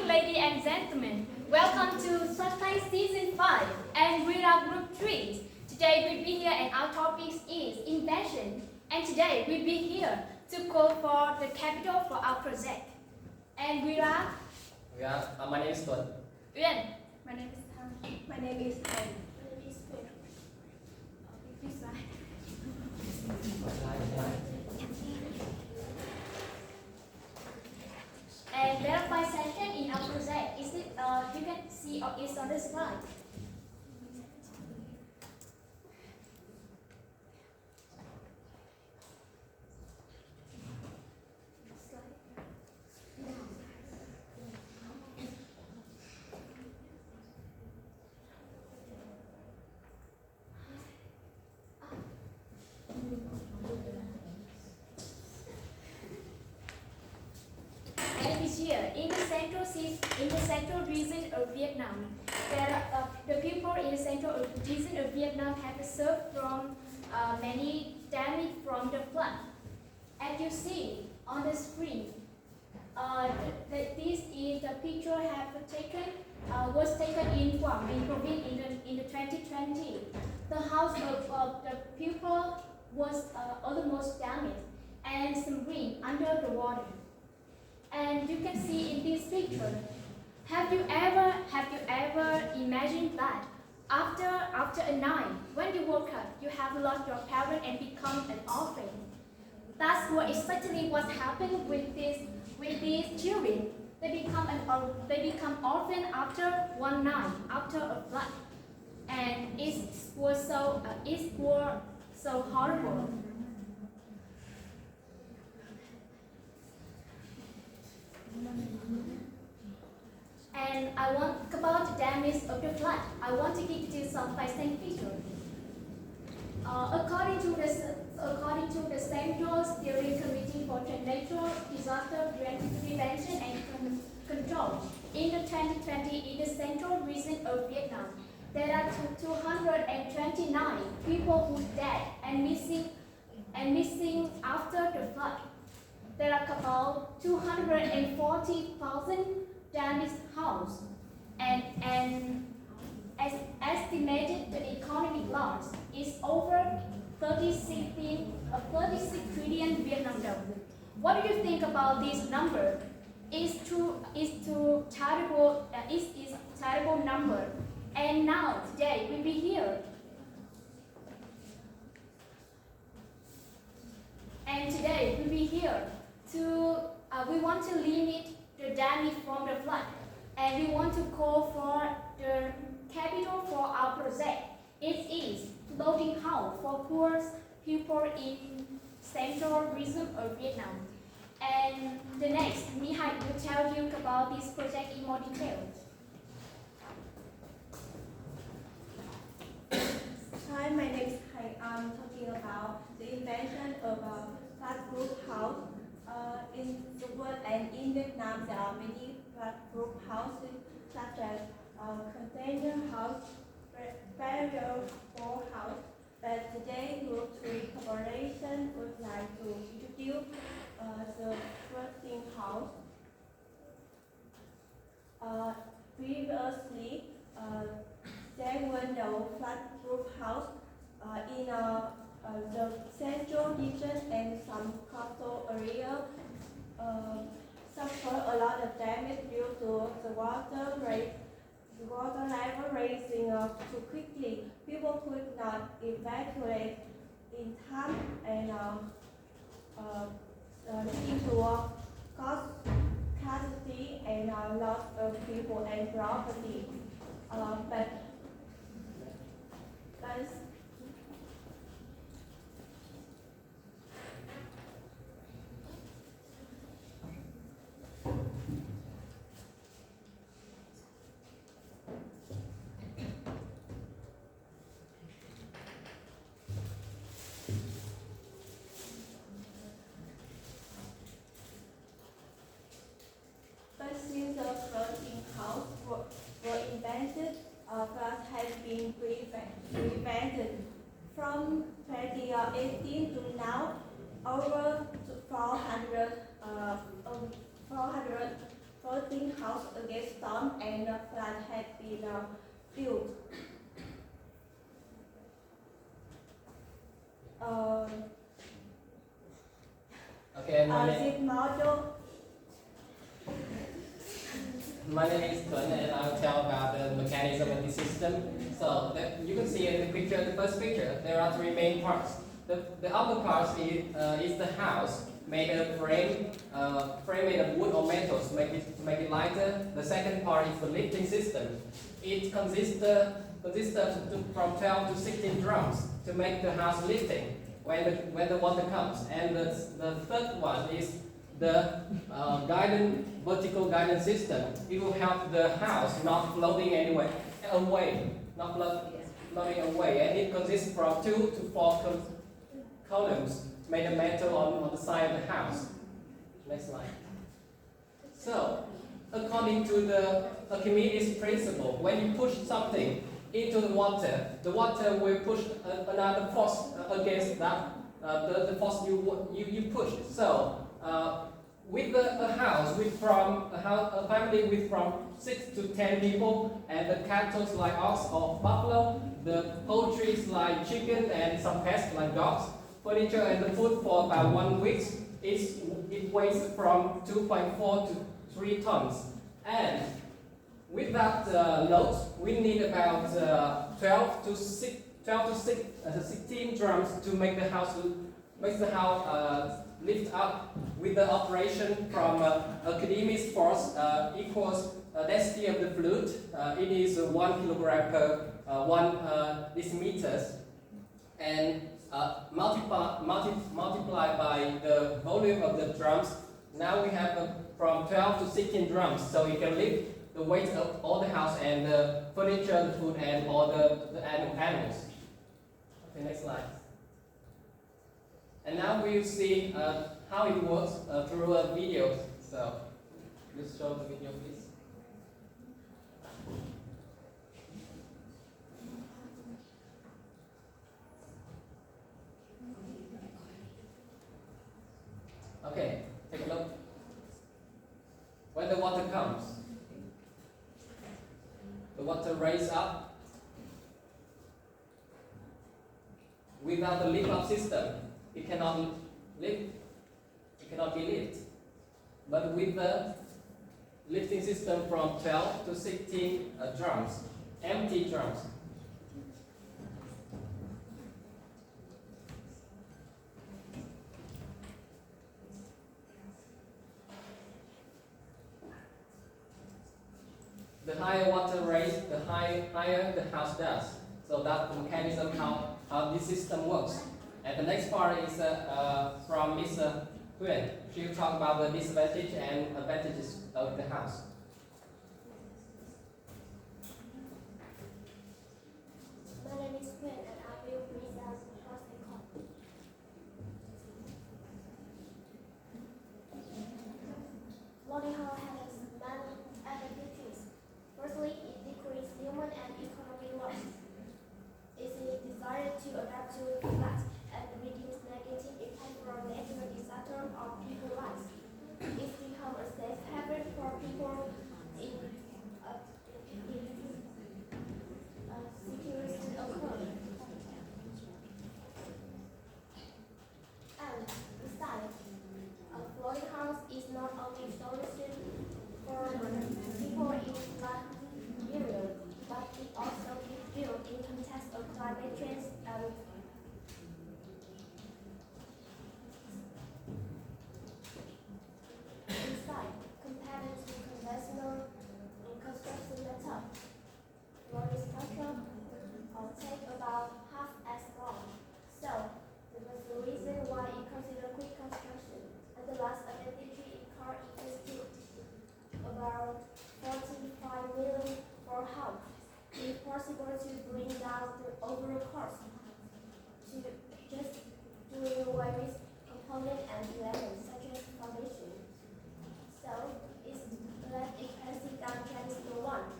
ladies and gentlemen. Welcome to Sunday Season 5 and we are Group 3. Today we'll be here and our topic is invention. And today we'll be here to call for the capital for our project. And we are? My name is Tuấn. Uyên. My name is Tham. My name is Thanh. My name is Phil. This one. And there are 5 sections in our project. Is it? You can see it's on the slide. And it is here in the central region of Vietnam. The people in the central region of Vietnam have suffered from many damage from the flood. As you see on the screen, this is the picture was taken in Quảng Bình province in the 2020. The house of the people was almost damaged and some green under the water. And you can see in this picture, have you ever imagined that after a night, when you woke up, you have lost your parent and become an orphan? That's exactly what happened with these children. They become orphan after one night, after a flood, and it was so horrible. And about the damage of the flood, I want to give you some first-hand pictures. According to the Central Steering Committee for Natural Disaster Prevention and Control, in the 2020 in the central region of Vietnam, there are 229 people who died and missing after the flood. There are about 240,000 damaged houses, and as estimated the economic loss is over 36 trillion Vietnam dollars. What do you think about this number? It's terrible number. And now today we'll be here. And today we'll be here we want to limit the damage from the flood, and we want to call for the capital for our project. It is floating house for poor people in central region of Vietnam. And the next, Mihai will tell you about this project in more detail. Hi, my name is Thanh. I'm talking about the invention of a flat-roof house. In the world and in Vietnam, there are many flat-roof houses, such as container house, barrier wall house. But today, Group 3 Corporation would like to introduce the floating house. Previously, there were no flat-roof house in the central region, and some coastal area suffer a lot of damage due to the water level rising too quickly. People could not evacuate in time, and leading to cost casualty and loss of people and property. But since the floating house were invented, floods have been prevented. From 2018 to now, over 440 clean house against storm and flood had been built. Okay, This model my name is Tuấn and I'll tell about the mechanism of the system. So you can see in the picture, the first picture, there are three main parts. The upper part is the house made of frame made of wood or metals to make it lighter. The second part is the lifting system. It consists from 12 to 16 drums to make the house lifting when the water comes. And the third one is the vertical guidance system. It will help the house not floating away, floating away. And it consists from 2 to 4 columns made of metal on the side of the house. Next slide. So, according to the Archimedes principle, when you push something into the water will push another force against that, the force you push. So, with a family with from 6 to 10 people, and the cattle like ox or buffalo, the poultry like chicken, and some pests like dogs, furniture and the food for about 1 week, it weighs from 2.4 to 3 tons. And with that load, we need about 12 to 16 drums to make the house lift up. With the operation from Archimedes force equals density of the fluid. It is 1 kilogram per 1 decimeters, and multiply by the volume of the drums. Now we have from 12 to 16 drums, so you can lift the weight of all the house and the furniture, the food, and all the animals. Okay, next slide. And now we'll see how it works through a video. So, let's show the video, please. Okay, take a look. When the water comes, the water raises up. Without the lift-up system, it cannot lift. It cannot be lifted. But with the lifting system from 12 to 16 drums, empty drums, the higher water raise, the higher the house does. So that's the mechanism how this system works. And the next part is from Ms. Huen. She will talk about the disadvantage and advantages of the house. My name is Huen and I will present house decor. Floating house has many advantages. Firstly, it decreases human and economic loss. It is desired to adapt to climate and reduce negative impact from natural disaster on people's lives. It becomes a safe haven for people in security occur. And besides, a floating house is not only solution for people in flood area, but it also is built in context of climate change and inside, compared to conventional construction method. Floating structure take about half as long. So, this was the reason why it considered quick construction. And the last advantage in car invested about 45 million for house. It is possible to bring down the overall cost to just doing away with component and elements such as foundation. So it's less expensive than traditional one.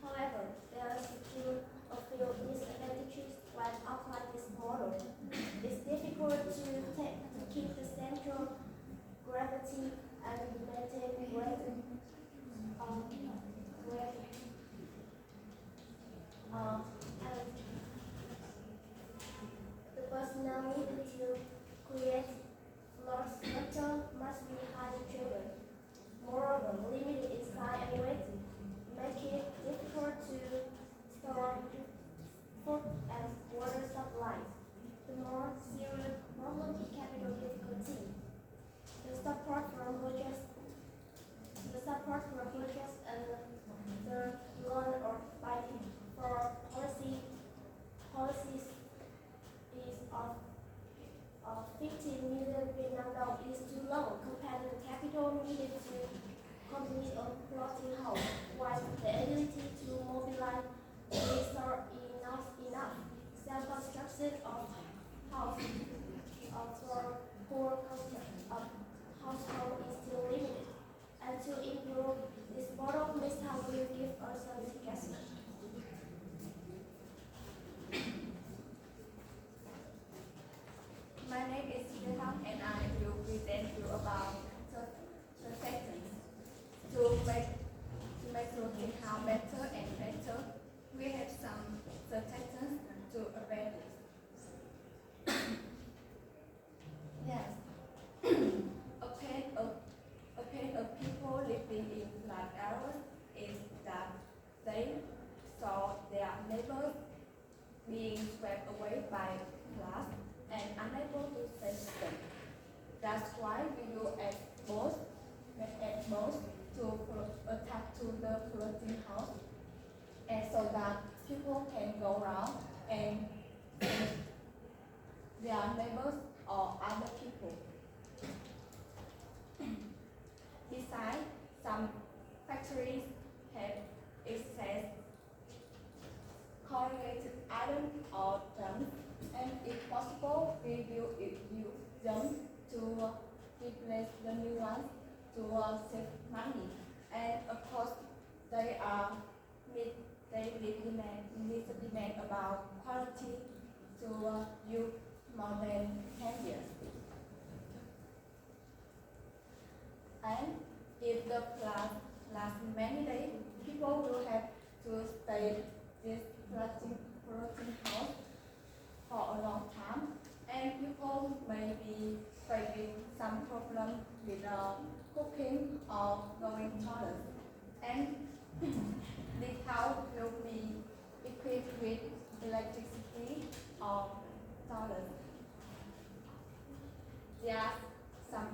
However, there are still a few disadvantages when applying this model. It's difficult to keep the central gravity quality and maintain great and the personnel needed to create floor structure must be highly trained. Moreover, limited in size and weight make it difficult to store food and water supplies. The more serious problem is capital difficulty. The support from purchase and the loan or buying for policies is of 15 million Vietnam dong is too low compared to the capital needed to complete a floating house, while the ability to mobilize resources enough. Self-construction of house for poor household is still limited, and to improve this model, Ms. Han will give us a suggestion. My name is Yeham and I will present you about suggestions to make working house better and better. We have some suggestions to prevent this. Yes. A pain of people living in flat areas is that they saw their neighbors being swept away by floods and unable to save them. That's why we will add most to attack to the floating house, and so that people can go around and save their neighbors or other people. Besides, some factories have excess corrugated iron or junk, and if possible, we will use them to replace the new ones to save money. And of course, they need the demand about quality to use more than 10 years. And if the flood lasts many days, people will have to stay in this floating house for a long time, and people may be facing some problem with cooking or going toilet. And this house will be equipped with electricity or toilet. There are some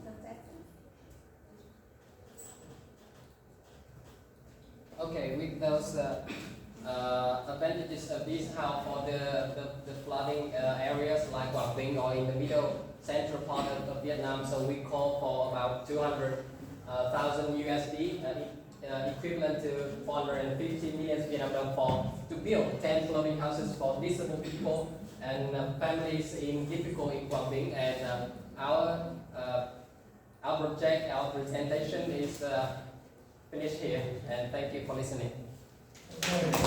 suggestions. Okay, with those advantages of this house for the flooding areas like Quảng Bình or in the middle central part of Vietnam, so we call for about 200,000 USD, equivalent to 450 million Vietnam dong to build 10 floating houses for disabled people and families in difficult in Quảng Bình. And our project, our presentation is finished here, and thank you for listening. Okay.